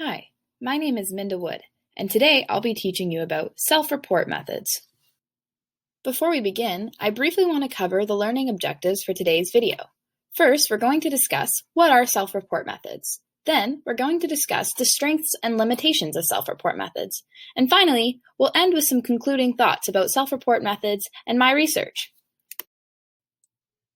Hi, my name is Minda Wood, and today I'll be teaching you about self-report methods. Before we begin, I briefly want to cover the learning objectives for today's video. First, we're going to discuss what are self-report methods. Then, we're going to discuss the strengths and limitations of self-report methods. And finally, we'll end with some concluding thoughts about self-report methods and my research.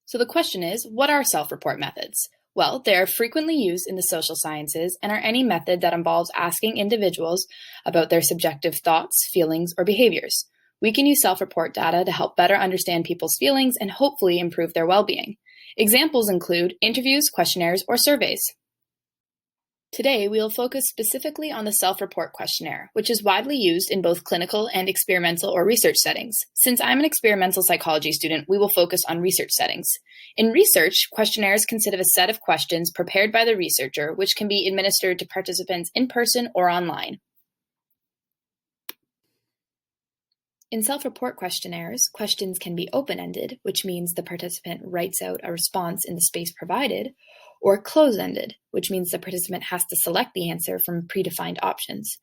So the question is, what are self-report methods? Well, they are frequently used in the social sciences and are any method that involves asking individuals about their subjective thoughts, feelings, or behaviors. We can use self-report data to help better understand people's feelings and hopefully improve their well-being. Examples include interviews, questionnaires, or surveys. Today, we will focus specifically on the self-report questionnaire, which is widely used in both clinical and experimental or research settings. Since I'm an experimental psychology student, we will focus on research settings. In research, questionnaires consist of a set of questions prepared by the researcher, which can be administered to participants in person or online. In self-report questionnaires, questions can be open-ended, which means the participant writes out a response in the space provided, or closed-ended, which means the participant has to select the answer from predefined options.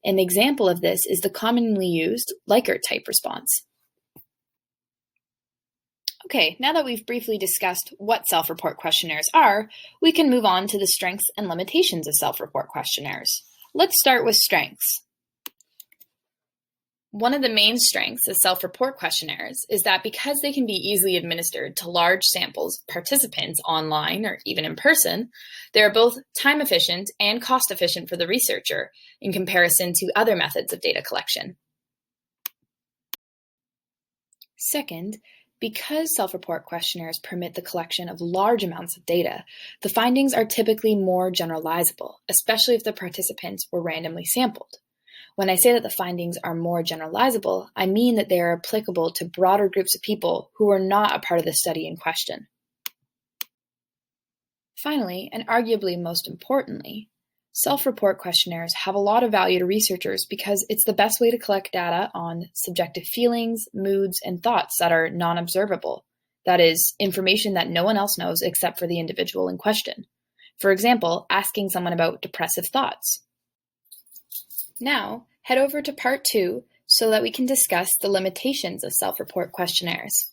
An example of this is the commonly used Likert-type response. Okay, now that we've briefly discussed what self-report questionnaires are, we can move on to the strengths and limitations of self-report questionnaires. Let's start with strengths. One of the main strengths of self-report questionnaires is that because they can be easily administered to large samples of participants online or even in person, they are both time efficient and cost efficient for the researcher in comparison to other methods of data collection. Second, because self-report questionnaires permit the collection of large amounts of data, the findings are typically more generalizable, especially if the participants were randomly sampled. When I say that the findings are more generalizable, I mean that they are applicable to broader groups of people who are not a part of the study in question. Finally, and arguably most importantly, self-report questionnaires have a lot of value to researchers because it's the best way to collect data on subjective feelings, moods, and thoughts that are non-observable. That is, information that no one else knows except for the individual in question. For example, asking someone about depressive thoughts. Now, head over to part 2 so that we can discuss the limitations of self-report questionnaires.